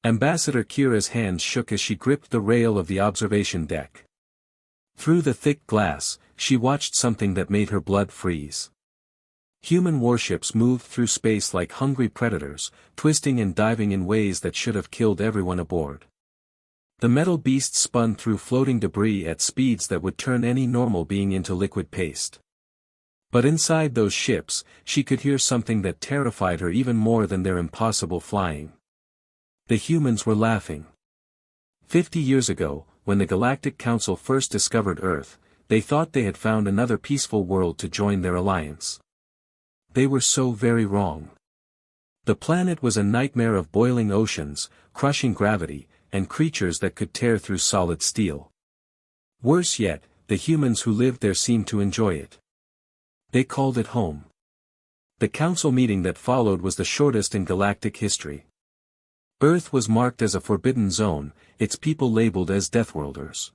Ambassador Kira's hands shook as she gripped the rail of the observation deck. Through the thick glass, she watched something that made her blood freeze. Human warships moved through space like hungry predators, twisting and diving in ways that should have killed everyone aboard. The metal beasts spun through floating debris at speeds that would turn any normal being into liquid paste. But inside those ships, she could hear something that terrified her even more than their impossible flying. The humans were laughing. 50 years ago, when the Galactic Council first discovered Earth, they thought they had found another peaceful world to join their alliance. They were so very wrong. The planet was a nightmare of boiling oceans, crushing gravity, and creatures that could tear through solid steel. Worse yet, the humans who lived there seemed to enjoy it. They called it home. The council meeting that followed was the shortest in galactic history. Earth was marked as a forbidden zone, its people labeled as Deathworlders.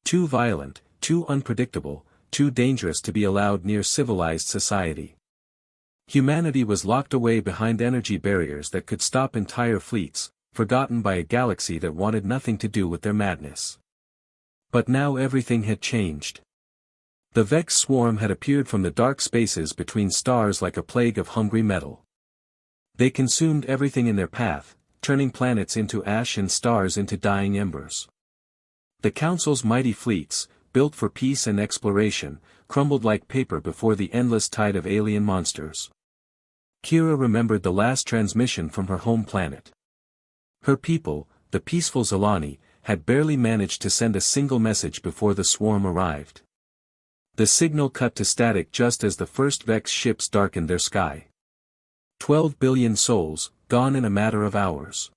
Too violent, too unpredictable, too dangerous to be allowed near civilized society. Humanity was locked away behind energy barriers that could stop entire fleets, forgotten by a galaxy that wanted nothing to do with their madness. But now everything had changed. The Vex swarm had appeared from the dark spaces between stars like a plague of hungry metal. They consumed everything in their path, turning planets into ash and stars into dying embers. The Council's mighty fleets, built for peace and exploration, crumbled like paper before the endless tide of alien monsters. Kira remembered the last transmission from her home planet. Her people, the peaceful Zolani, had barely managed to send a single message before the swarm arrived. The signal cut to static just as the first Vex ships darkened their sky. 12 billion souls, gone in a matter of hours.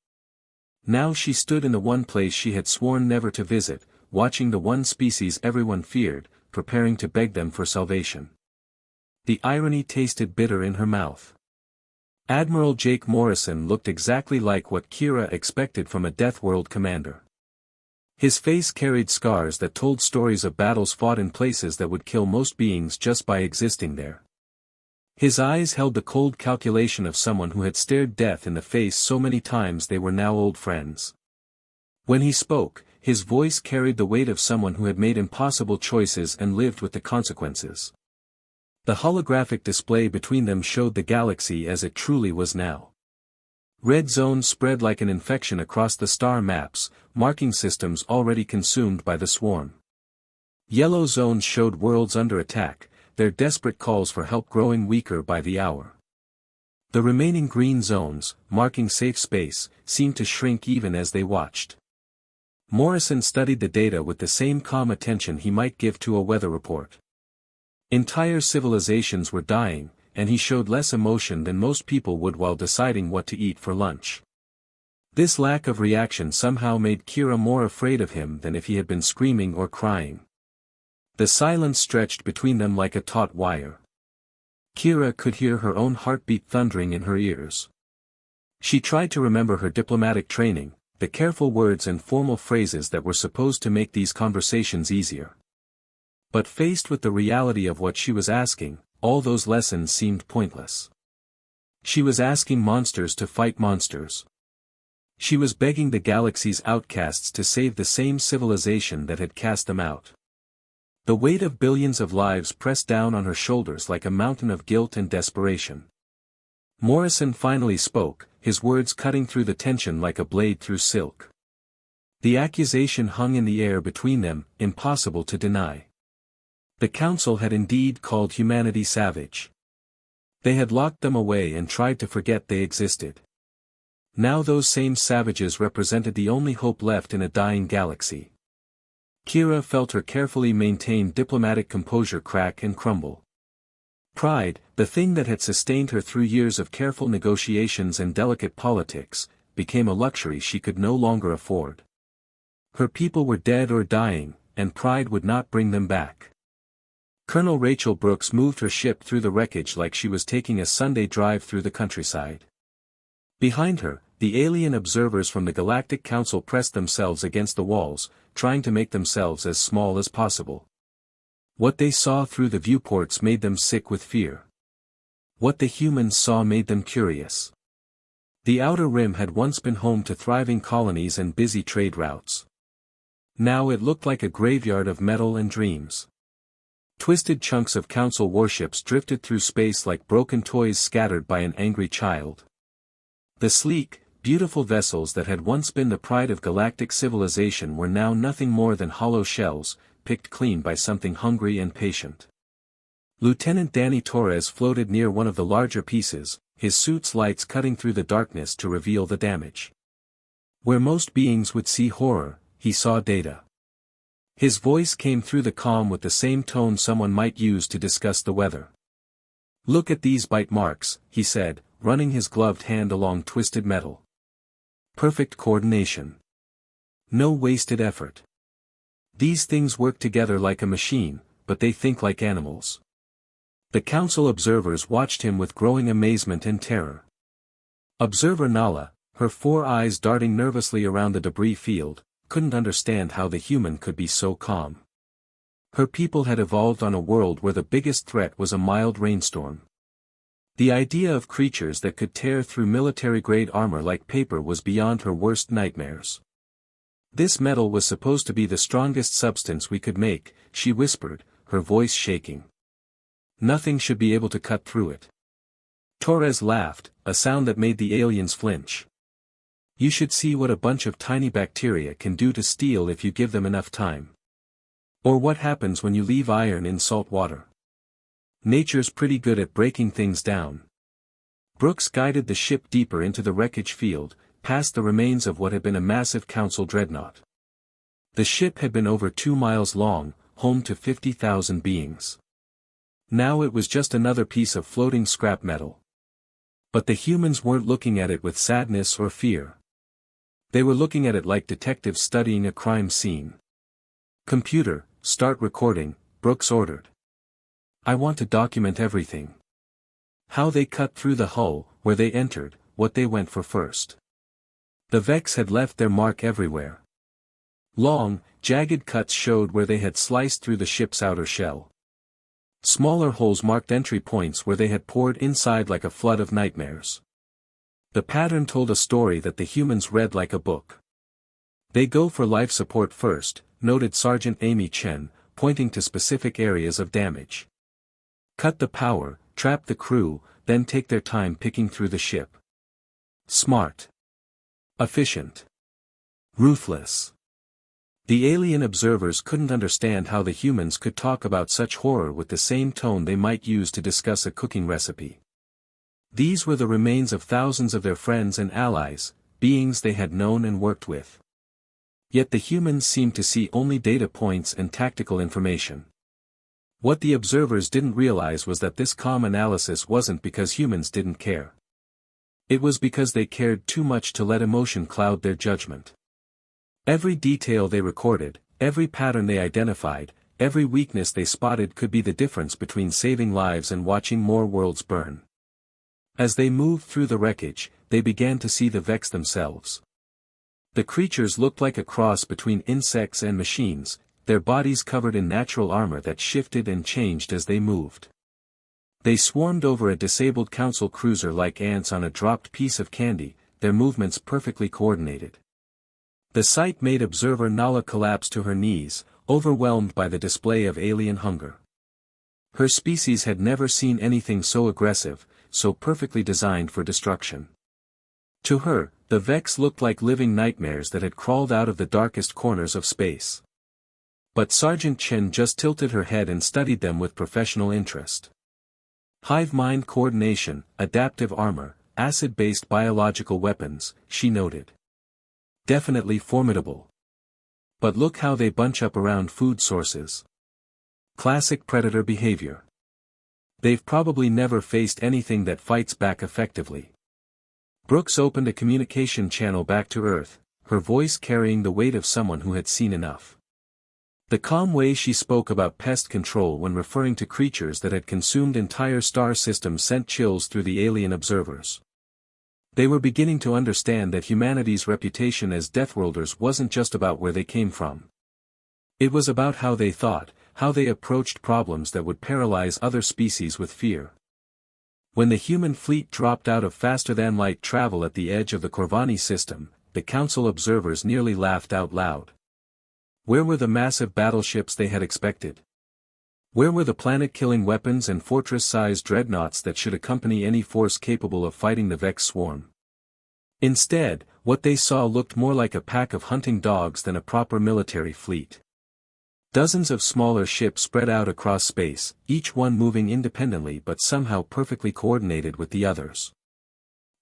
Now she stood in the one place she had sworn never to visit, watching the one species everyone feared, preparing to beg them for salvation. The irony tasted bitter in her mouth. Admiral Jake Morrison looked exactly like what Kira expected from a Deathworld commander. His face carried scars that told stories of battles fought in places that would kill most beings just by existing there. His eyes held the cold calculation of someone who had stared death in the face so many times they were now old friends. When he spoke, his voice carried the weight of someone who had made impossible choices and lived with the consequences. The holographic display between them showed the galaxy as it truly was now. Red zones spread like an infection across the star maps, marking systems already consumed by the swarm. Yellow zones showed worlds under attack, their desperate calls for help growing weaker by the hour. The remaining green zones, marking safe space, seemed to shrink even as they watched. Morrison studied the data with the same calm attention he might give to a weather report. Entire civilizations were dying, and he showed less emotion than most people would while deciding what to eat for lunch. This lack of reaction somehow made Kira more afraid of him than if he had been screaming or crying. The silence stretched between them like a taut wire. Kira could hear her own heartbeat thundering in her ears. She tried to remember her diplomatic training, the careful words and formal phrases that were supposed to make these conversations easier. But faced with the reality of what she was asking, all those lessons seemed pointless. She was asking monsters to fight monsters. She was begging the galaxy's outcasts to save the same civilization that had cast them out. The weight of billions of lives pressed down on her shoulders like a mountain of guilt and desperation. Morrison finally spoke, his words cutting through the tension like a blade through silk. The accusation hung in the air between them, impossible to deny. The Council had indeed called humanity savage. They had locked them away and tried to forget they existed. Now those same savages represented the only hope left in a dying galaxy. Kira felt her carefully maintained diplomatic composure crack and crumble. Pride, the thing that had sustained her through years of careful negotiations and delicate politics, became a luxury she could no longer afford. Her people were dead or dying, and pride would not bring them back. Colonel Rachel Brooks moved her ship through the wreckage like she was taking a Sunday drive through the countryside. Behind her, the alien observers from the Galactic Council pressed themselves against the walls, trying to make themselves as small as possible. What they saw through the viewports made them sick with fear. What the humans saw made them curious. The Outer Rim had once been home to thriving colonies and busy trade routes. Now it looked like a graveyard of metal and dreams. Twisted chunks of Council warships drifted through space like broken toys scattered by an angry child. The sleek, beautiful vessels that had once been the pride of galactic civilization were now nothing more than hollow shells, picked clean by something hungry and patient. Lieutenant Danny Torres floated near one of the larger pieces, his suit's lights cutting through the darkness to reveal the damage. Where most beings would see horror, he saw data. His voice came through the calm with the same tone someone might use to discuss the weather. "Look at these bite marks," he said, running his gloved hand along twisted metal. "Perfect coordination. No wasted effort. These things work together like a machine, but they think like animals." The Council observers watched him with growing amazement and terror. Observer Nala, her 4 eyes darting nervously around the debris field, couldn't understand how the human could be so calm. Her people had evolved on a world where the biggest threat was a mild rainstorm. The idea of creatures that could tear through military-grade armor like paper was beyond her worst nightmares. "This metal was supposed to be the strongest substance we could make," she whispered, her voice shaking. "Nothing should be able to cut through it." Torres laughed, a sound that made the aliens flinch. "You should see what a bunch of tiny bacteria can do to steel if you give them enough time. Or what happens when you leave iron in salt water. Nature's pretty good at breaking things down." Brooks guided the ship deeper into the wreckage field, past the remains of what had been a massive Council dreadnought. The ship had been over 2 miles long, home to 50,000 beings. Now it was just another piece of floating scrap metal. But the humans weren't looking at it with sadness or fear. They were looking at it like detectives studying a crime scene. "Computer, start recording," Brooks ordered. "I want to document everything. How they cut through the hull, where they entered, what they went for first." The Vex had left their mark everywhere. Long, jagged cuts showed where they had sliced through the ship's outer shell. Smaller holes marked entry points where they had poured inside like a flood of nightmares. The pattern told a story that the humans read like a book. "They go for life support first," noted Sergeant Amy Chen, pointing to specific areas of damage. "Cut the power, trap the crew, then take their time picking through the ship." Smart. Efficient. Ruthless. The alien observers couldn't understand how the humans could talk about such horror with the same tone they might use to discuss a cooking recipe. These were the remains of thousands of their friends and allies, beings they had known and worked with. Yet the humans seemed to see only data points and tactical information. What the observers didn't realize was that this calm analysis wasn't because humans didn't care. It was because they cared too much to let emotion cloud their judgment. Every detail they recorded, every pattern they identified, every weakness they spotted could be the difference between saving lives and watching more worlds burn. As they moved through the wreckage, they began to see the Vex themselves. The creatures looked like a cross between insects and machines, their bodies covered in natural armor that shifted and changed as they moved. They swarmed over a disabled Council cruiser like ants on a dropped piece of candy, their movements perfectly coordinated. The sight made observer Nala collapse to her knees, overwhelmed by the display of alien hunger. Her species had never seen anything so aggressive, so perfectly designed for destruction. To her, the Vex looked like living nightmares that had crawled out of the darkest corners of space. But Sergeant Chen just tilted her head and studied them with professional interest. "Hive mind coordination, adaptive armor, acid-based biological weapons," she noted. "Definitely formidable. But look how they bunch up around food sources. Classic predator behavior. They've probably never faced anything that fights back effectively." Brooks opened a communication channel back to Earth, her voice carrying the weight of someone who had seen enough. The calm way she spoke about pest control when referring to creatures that had consumed entire star systems sent chills through the alien observers. They were beginning to understand that humanity's reputation as Deathworlders wasn't just about where they came from. It was about how they thought, how they approached problems that would paralyze other species with fear. When the human fleet dropped out of faster-than-light travel at the edge of the Corvani system, the Council observers nearly laughed out loud. Where were the massive battleships they had expected? Where were the planet-killing weapons and fortress-sized dreadnoughts that should accompany any force capable of fighting the Vex swarm? Instead, what they saw looked more like a pack of hunting dogs than a proper military fleet. Dozens of smaller ships spread out across space, each one moving independently but somehow perfectly coordinated with the others.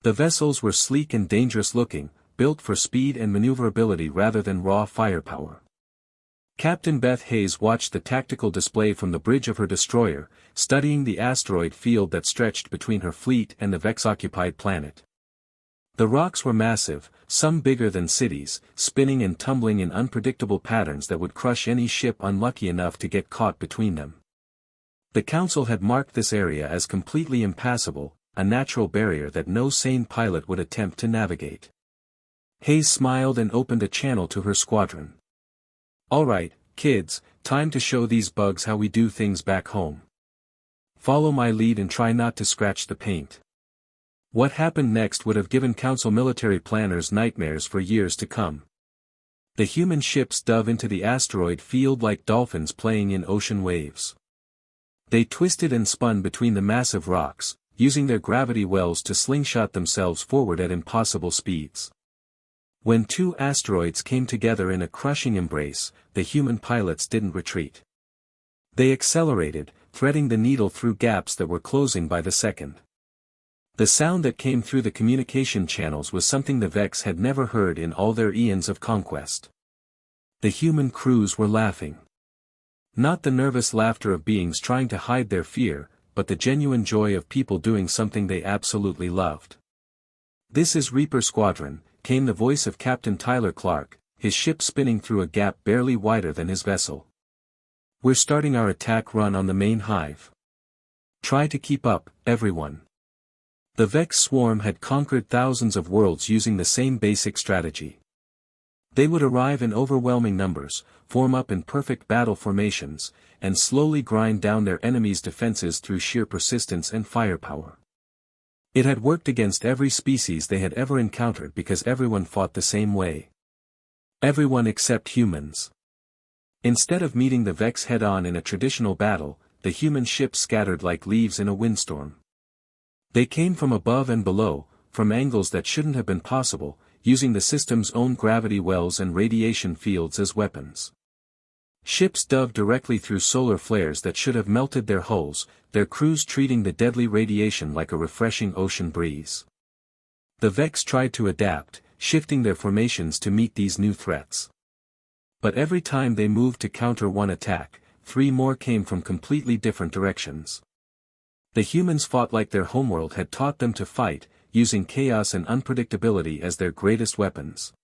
The vessels were sleek and dangerous-looking, built for speed and maneuverability rather than raw firepower. Captain Beth Hayes watched the tactical display from the bridge of her destroyer, studying the asteroid field that stretched between her fleet and the Vex-occupied planet. The rocks were massive, some bigger than cities, spinning and tumbling in unpredictable patterns that would crush any ship unlucky enough to get caught between them. The Council had marked this area as completely impassable, a natural barrier that no sane pilot would attempt to navigate. Hayes smiled and opened a channel to her squadron. "All right, kids, time to show these bugs how we do things back home. Follow my lead and try not to scratch the paint." What happened next would have given Council military planners nightmares for years to come. The human ships dove into the asteroid field like dolphins playing in ocean waves. They twisted and spun between the massive rocks, using their gravity wells to slingshot themselves forward at impossible speeds. When two asteroids came together in a crushing embrace, the human pilots didn't retreat. They accelerated, threading the needle through gaps that were closing by the second. The sound that came through the communication channels was something the Vex had never heard in all their eons of conquest. The human crews were laughing. Not the nervous laughter of beings trying to hide their fear, but the genuine joy of people doing something they absolutely loved. "This is Reaper Squadron," came the voice of Captain Tyler Clark, his ship spinning through a gap barely wider than his vessel. "We're starting our attack run on the main hive. Try to keep up, everyone." The Vex swarm had conquered thousands of worlds using the same basic strategy. They would arrive in overwhelming numbers, form up in perfect battle formations, and slowly grind down their enemies' defenses through sheer persistence and firepower. It had worked against every species they had ever encountered because everyone fought the same way. Everyone except humans. Instead of meeting the Vex head-on in a traditional battle, the human ships scattered like leaves in a windstorm. They came from above and below, from angles that shouldn't have been possible, using the system's own gravity wells and radiation fields as weapons. Ships dove directly through solar flares that should have melted their hulls, their crews treating the deadly radiation like a refreshing ocean breeze. The Vex tried to adapt, shifting their formations to meet these new threats. But every time they moved to counter one attack, three more came from completely different directions. The humans fought like their homeworld had taught them to fight, using chaos and unpredictability as their greatest weapons.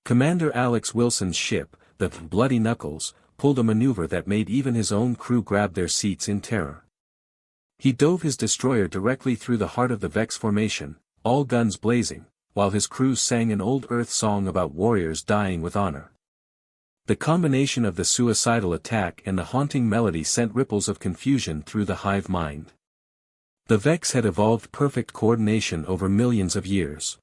Commander Alex Wilson's ship, the Bloody Knuckles, pulled a maneuver that made even his own crew grab their seats in terror. He dove his destroyer directly through the heart of the Vex formation, all guns blazing, while his crew sang an old Earth song about warriors dying with honor. The combination of the suicidal attack and the haunting melody sent ripples of confusion through the hive mind. The Vex had evolved perfect coordination over millions of years.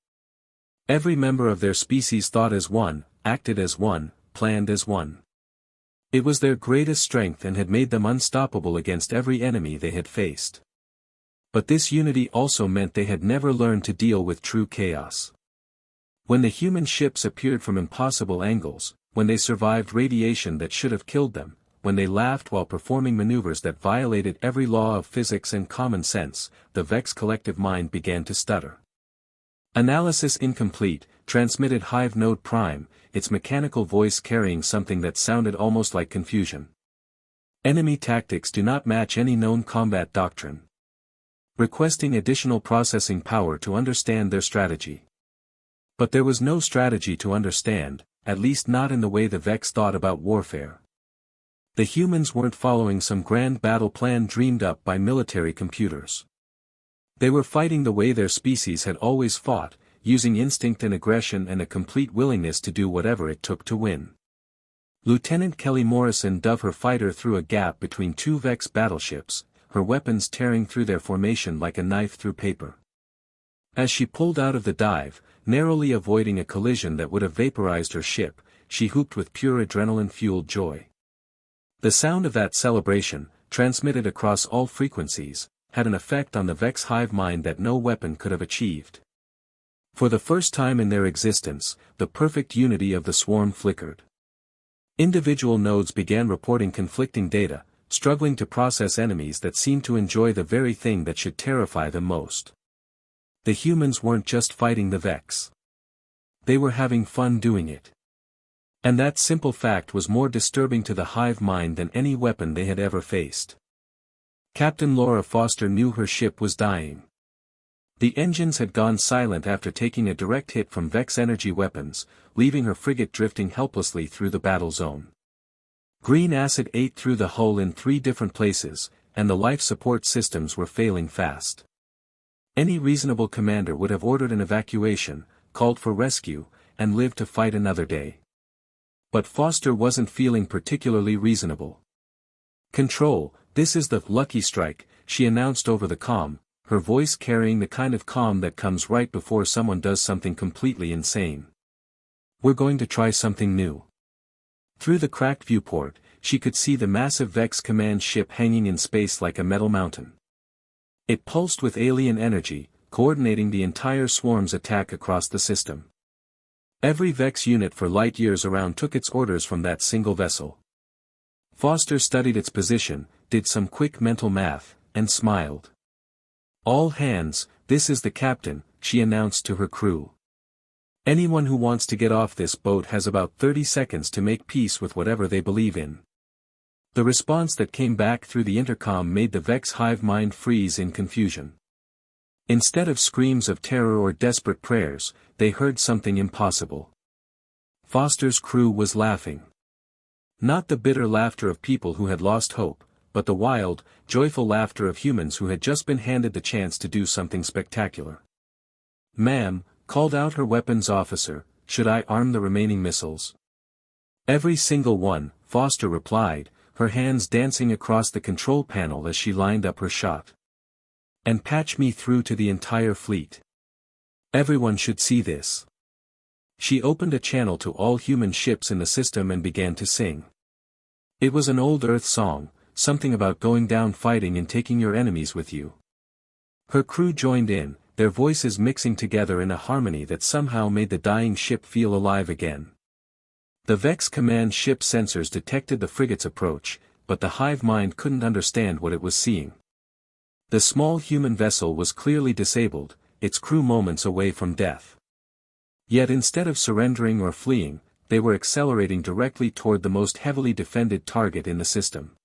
Every member of their species thought as one, acted as one, planned as one. It was their greatest strength and had made them unstoppable against every enemy they had faced. But this unity also meant they had never learned to deal with true chaos. When the human ships appeared from impossible angles, when they survived radiation that should have killed them, when they laughed while performing maneuvers that violated every law of physics and common sense, the Vex collective mind began to stutter. Analysis incomplete, transmitted Hive Node Prime, its mechanical voice carrying something that sounded almost like confusion. Enemy tactics do not match any known combat doctrine. Requesting additional processing power to understand their strategy. But there was no strategy to understand, at least not in the way the Vex thought about warfare. The humans weren't following some grand battle plan dreamed up by military computers. They were fighting the way their species had always fought, using instinct and aggression and a complete willingness to do whatever it took to win. Lieutenant Kelly Morrison dove her fighter through a gap between two Vex battleships, her weapons tearing through their formation like a knife through paper. As she pulled out of the dive, narrowly avoiding a collision that would have vaporized her ship, she whooped with pure adrenaline-fueled joy. The sound of that celebration, transmitted across all frequencies, had an effect on the Vex hive mind that no weapon could have achieved. For the first time in their existence, the perfect unity of the swarm flickered. Individual nodes began reporting conflicting data, struggling to process enemies that seemed to enjoy the very thing that should terrify them most. The humans weren't just fighting the Vex. They were having fun doing it. And that simple fact was more disturbing to the hive mind than any weapon they had ever faced. Captain Laura Foster knew her ship was dying. The engines had gone silent after taking a direct hit from Vex energy weapons, leaving her frigate drifting helplessly through the battle zone. Green acid ate through the hull in 3 different places, and the life support systems were failing fast. Any reasonable commander would have ordered an evacuation, called for rescue, and lived to fight another day. But Foster wasn't feeling particularly reasonable. "Control, this is the lucky strike," she announced over the comm, her voice carrying the kind of calm that comes right before someone does something completely insane. "We're going to try something new." Through the cracked viewport, she could see the massive Vex command ship hanging in space like a metal mountain. It pulsed with alien energy, coordinating the entire swarm's attack across the system. Every Vex unit for light years around took its orders from that single vessel. Foster studied its position, did some quick mental math, and smiled. "All hands, this is the captain," she announced to her crew. "Anyone who wants to get off this boat has about 30 seconds to make peace with whatever they believe in." The response that came back through the intercom made the Vex hive mind freeze in confusion. Instead of screams of terror or desperate prayers, they heard something impossible. Foster's crew was laughing. Not the bitter laughter of people who had lost hope, but the wild, joyful laughter of humans who had just been handed the chance to do something spectacular. "Ma'am," called out her weapons officer, "should I arm the remaining missiles?" "Every single one," Foster replied, her hands dancing across the control panel as she lined up her shot. "And patch me through to the entire fleet. Everyone should see this." She opened a channel to all human ships in the system and began to sing. It was an old Earth song, something about going down fighting and taking your enemies with you. Her crew joined in, their voices mixing together in a harmony that somehow made the dying ship feel alive again. The Vex command ship sensors detected the frigate's approach, but the hive mind couldn't understand what it was seeing. The small human vessel was clearly disabled, its crew moments away from death. Yet instead of surrendering or fleeing, they were accelerating directly toward the most heavily defended target in the system.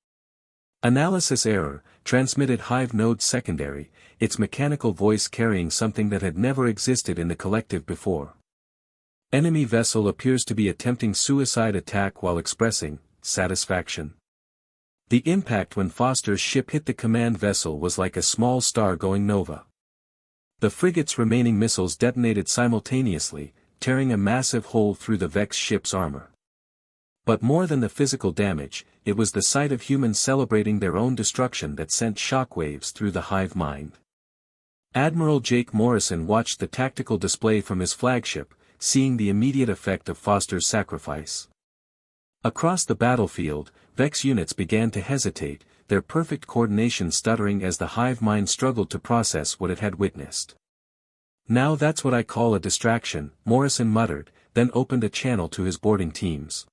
"Analysis error," transmitted Hive Node Secondary, its mechanical voice carrying something that had never existed in the collective before. "Enemy vessel appears to be attempting suicide attack while expressing satisfaction." The impact when Foster's ship hit the command vessel was like a small star going nova. The frigate's remaining missiles detonated simultaneously, tearing a massive hole through the Vex ship's armor. But more than the physical damage, it was the sight of humans celebrating their own destruction that sent shockwaves through the hive mind. Admiral Jake Morrison watched the tactical display from his flagship, seeing the immediate effect of Foster's sacrifice. Across the battlefield, Vex units began to hesitate, their perfect coordination stuttering as the hive mind struggled to process what it had witnessed. "Now that's what I call a distraction," Morrison muttered, then opened a channel to his boarding teams.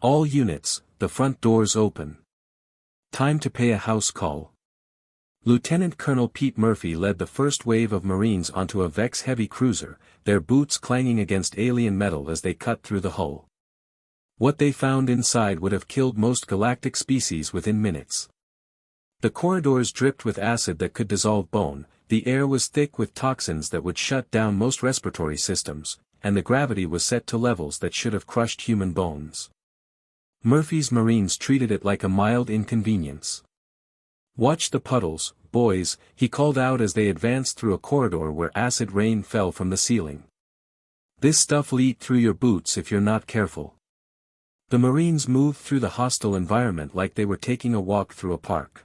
"All units, the front doors open. Time to pay a house call." Lieutenant Colonel Pete Murphy led the first wave of Marines onto a Vex heavy cruiser, their boots clanging against alien metal as they cut through the hull. What they found inside would have killed most galactic species within minutes. The corridors dripped with acid that could dissolve bone, the air was thick with toxins that would shut down most respiratory systems, and the gravity was set to levels that should have crushed human bones. Murphy's Marines treated it like a mild inconvenience. "Watch the puddles, boys," he called out as they advanced through a corridor where acid rain fell from the ceiling. "This stuff'll eat through your boots if you're not careful." The Marines moved through the hostile environment like they were taking a walk through a park.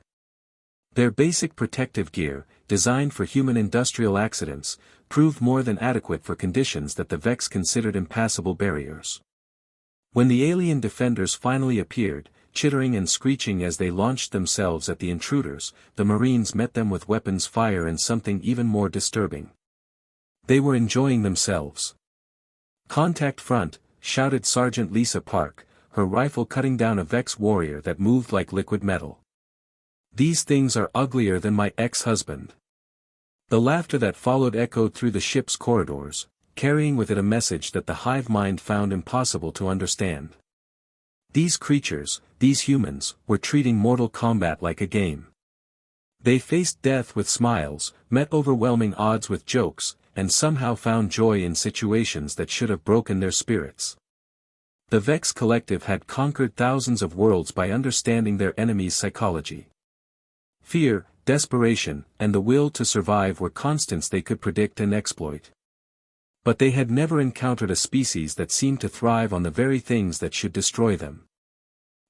Their basic protective gear, designed for human industrial accidents, proved more than adequate for conditions that the Vex considered impassable barriers. When the alien defenders finally appeared, chittering and screeching as they launched themselves at the intruders, the Marines met them with weapons fire and something even more disturbing. They were enjoying themselves. "Contact front," shouted Sergeant Lisa Park, her rifle cutting down a Vex warrior that moved like liquid metal. "These things are uglier than my ex-husband." The laughter that followed echoed through the ship's corridors, carrying with it a message that the hive mind found impossible to understand. These creatures, these humans, were treating mortal combat like a game. They faced death with smiles, met overwhelming odds with jokes, and somehow found joy in situations that should have broken their spirits. The Vex Collective had conquered thousands of worlds by understanding their enemies' psychology. Fear, desperation, and the will to survive were constants they could predict and exploit. But they had never encountered a species that seemed to thrive on the very things that should destroy them.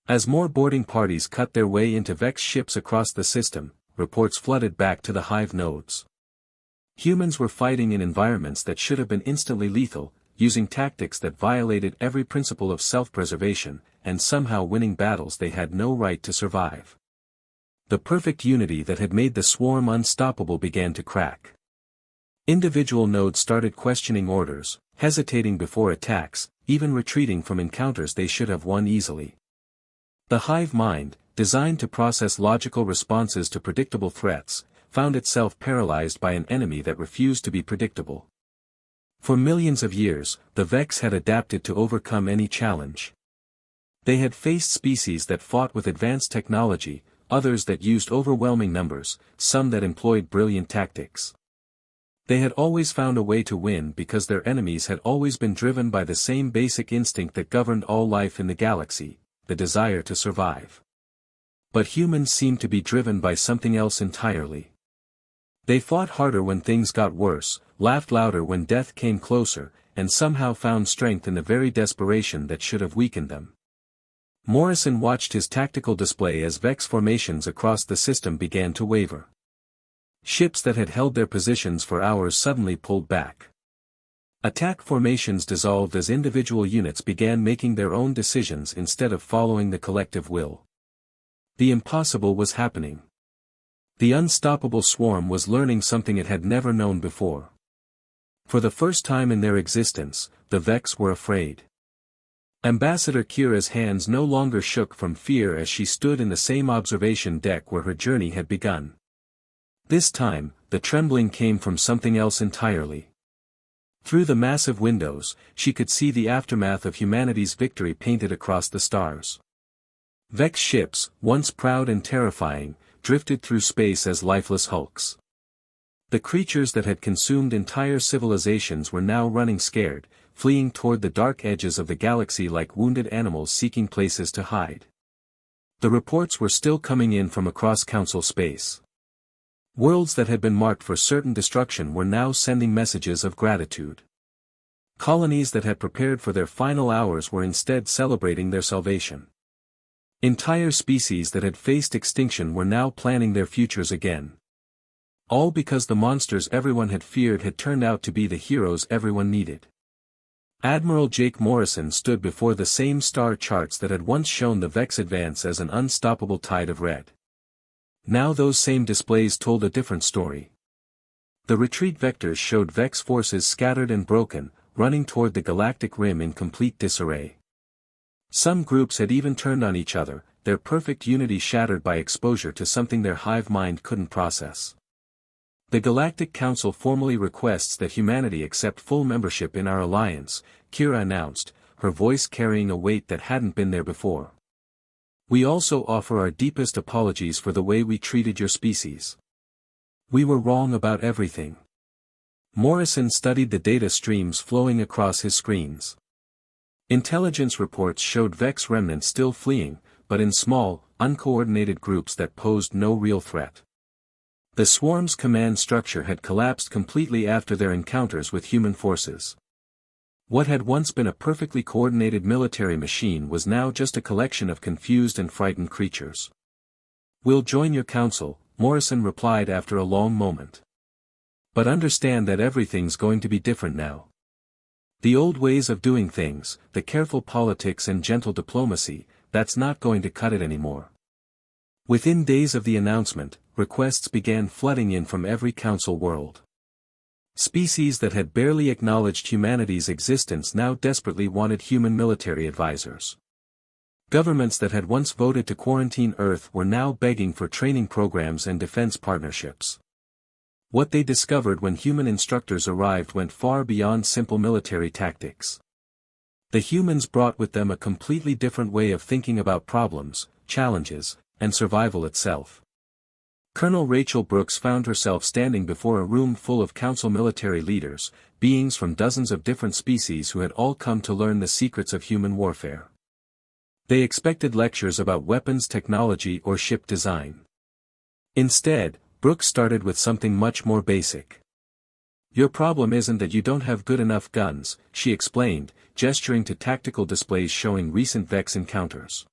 As more boarding parties cut their way into Vex ships across the system, reports flooded back to the hive nodes. Humans were fighting in environments that should have been instantly lethal, using tactics that violated every principle of self-preservation, and somehow winning battles they had no right to survive. The perfect unity that had made the swarm unstoppable began to crack. Individual nodes started questioning orders, hesitating before attacks, even retreating from encounters they should have won easily. The hive mind, designed to process logical responses to predictable threats, found itself paralyzed by an enemy that refused to be predictable. For millions of years, the Vex had adapted to overcome any challenge. They had faced species that fought with advanced technology, others that used overwhelming numbers, some that employed brilliant tactics. They had always found a way to win because their enemies had always been driven by the same basic instinct that governed all life in the galaxy, the desire to survive. But humans seemed to be driven by something else entirely. They fought harder when things got worse, laughed louder when death came closer, and somehow found strength in the very desperation that should have weakened them. Morrison watched his tactical display as Vex formations across the system began to waver. Ships that had held their positions for hours suddenly pulled back. Attack formations dissolved as individual units began making their own decisions instead of following the collective will. The impossible was happening. The unstoppable swarm was learning something it had never known before. For the first time in their existence, the Vex were afraid. Ambassador Kira's hands no longer shook from fear as she stood in the same observation deck where her journey had begun. This time, the trembling came from something else entirely. Through the massive windows, she could see the aftermath of humanity's victory painted across the stars. Vex ships, once proud and terrifying, drifted through space as lifeless hulks. The creatures that had consumed entire civilizations were now running scared, fleeing toward the dark edges of the galaxy like wounded animals seeking places to hide. The reports were still coming in from across Council space. Worlds that had been marked for certain destruction were now sending messages of gratitude. Colonies that had prepared for their final hours were instead celebrating their salvation. Entire species that had faced extinction were now planning their futures again. All because the monsters everyone had feared had turned out to be the heroes everyone needed. Admiral Jake Morrison stood before the same star charts that had once shown the Vex advance as an unstoppable tide of red. Now those same displays told a different story. The retreat vectors showed Vex forces scattered and broken, running toward the galactic rim in complete disarray. Some groups had even turned on each other, their perfect unity shattered by exposure to something their hive mind couldn't process. The Galactic Council formally requests that humanity accept full membership in our alliance, Kira announced, her voice carrying a weight that hadn't been there before. We also offer our deepest apologies for the way we treated your species. We were wrong about everything. Morrison studied the data streams flowing across his screens. Intelligence reports showed Vex remnants still fleeing, but in small, uncoordinated groups that posed no real threat. The swarm's command structure had collapsed completely after their encounters with human forces. What had once been a perfectly coordinated military machine was now just a collection of confused and frightened creatures. We'll join your council, Morrison replied after a long moment. But understand that everything's going to be different now. The old ways of doing things, the careful politics and gentle diplomacy, that's not going to cut it anymore. Within days of the announcement, requests began flooding in from every council world. Species that had barely acknowledged humanity's existence now desperately wanted human military advisors. Governments that had once voted to quarantine Earth were now begging for training programs and defense partnerships. What they discovered when human instructors arrived went far beyond simple military tactics. The humans brought with them a completely different way of thinking about problems, challenges, and survival itself. Colonel Rachel Brooks found herself standing before a room full of council military leaders, beings from dozens of different species who had all come to learn the secrets of human warfare. They expected lectures about weapons technology or ship design. Instead, Brooks started with something much more basic. Your problem isn't that you don't have good enough guns, she explained, gesturing to tactical displays showing recent Vex encounters.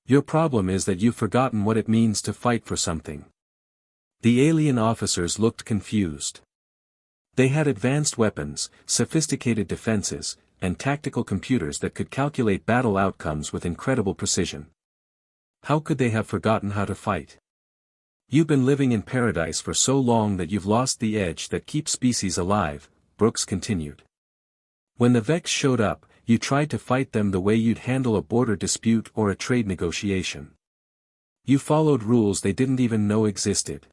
Your problem is that you've forgotten what it means to fight for something. The alien officers looked confused. They had advanced weapons, sophisticated defenses, and tactical computers that could calculate battle outcomes with incredible precision. How could they have forgotten how to fight? You've been living in paradise for so long that you've lost the edge that keeps species alive, Brooks continued. When the Vex showed up, you tried to fight them the way you'd handle a border dispute or a trade negotiation. You followed rules they didn't even know existed.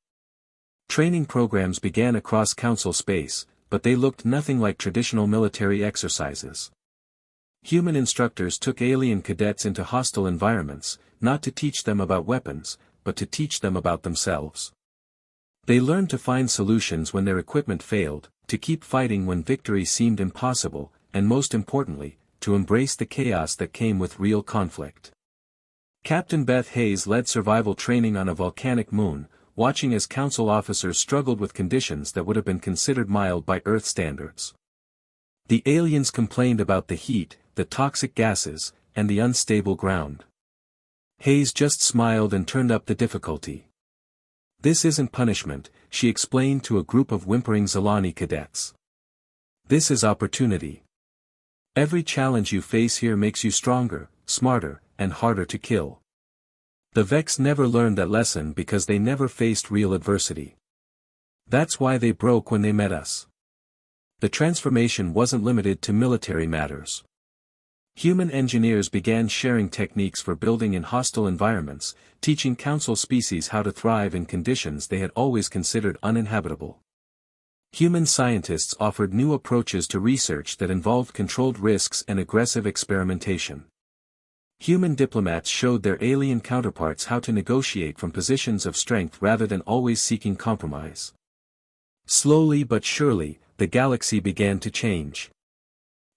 Training programs began across council space, but they looked nothing like traditional military exercises. Human instructors took alien cadets into hostile environments, not to teach them about weapons, but to teach them about themselves. They learned to find solutions when their equipment failed, to keep fighting when victory seemed impossible, and most importantly, to embrace the chaos that came with real conflict. Captain Beth Hayes led survival training on a volcanic moon, watching as council officers struggled with conditions that would have been considered mild by Earth standards. The aliens complained about the heat, the toxic gases, and the unstable ground. Hayes just smiled and turned up the difficulty. This isn't punishment, she explained to a group of whimpering Zilani cadets. This is opportunity. Every challenge you face here makes you stronger, smarter, and harder to kill. The Vex never learned that lesson because they never faced real adversity. That's why they broke when they met us. The transformation wasn't limited to military matters. Human engineers began sharing techniques for building in hostile environments, teaching council species how to thrive in conditions they had always considered uninhabitable. Human scientists offered new approaches to research that involved controlled risks and aggressive experimentation. Human diplomats showed their alien counterparts how to negotiate from positions of strength rather than always seeking compromise. Slowly but surely, the galaxy began to change.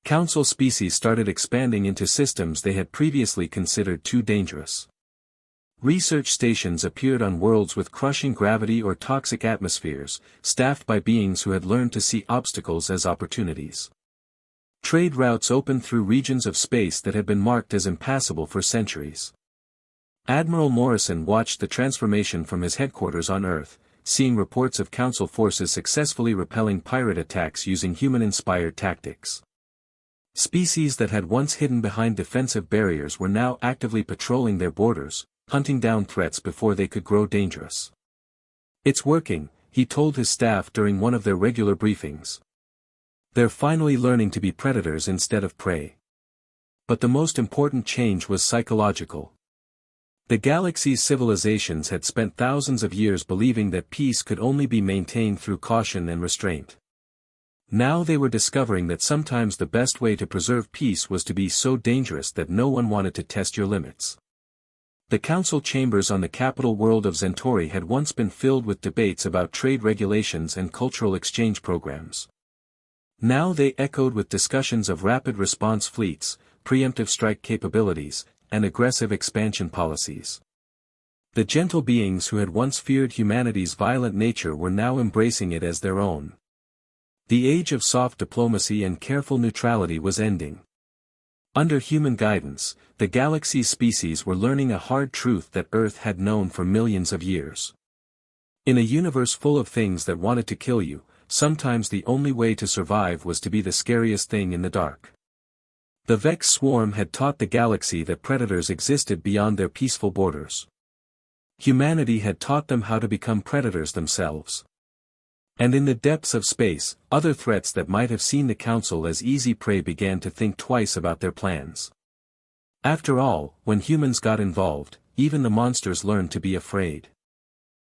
Council species started expanding into systems they had previously considered too dangerous. Research stations appeared on worlds with crushing gravity or toxic atmospheres, staffed by beings who had learned to see obstacles as opportunities. Trade routes opened through regions of space that had been marked as impassable for centuries. Admiral Morrison watched the transformation from his headquarters on Earth, seeing reports of Council forces successfully repelling pirate attacks using human-inspired tactics. Species that had once hidden behind defensive barriers were now actively patrolling their borders, hunting down threats before they could grow dangerous. It's working, he told his staff during one of their regular briefings. They're finally learning to be predators instead of prey. But the most important change was psychological. The galaxy's civilizations had spent thousands of years believing that peace could only be maintained through caution and restraint. Now they were discovering that sometimes the best way to preserve peace was to be so dangerous that no one wanted to test your limits. The council chambers on the capital world of Zentori had once been filled with debates about trade regulations and cultural exchange programs. Now they echoed with discussions of rapid response fleets, preemptive strike capabilities, and aggressive expansion policies. The gentle beings who had once feared humanity's violent nature were now embracing it as their own. The age of soft diplomacy and careful neutrality was ending. Under human guidance, the galaxy's species were learning a hard truth that Earth had known for millions of years. In a universe full of things that wanted to kill you, sometimes the only way to survive was to be the scariest thing in the dark. The Vex swarm had taught the galaxy that predators existed beyond their peaceful borders. Humanity had taught them how to become predators themselves. And in the depths of space, other threats that might have seen the Council as easy prey began to think twice about their plans. After all, when humans got involved, even the monsters learned to be afraid.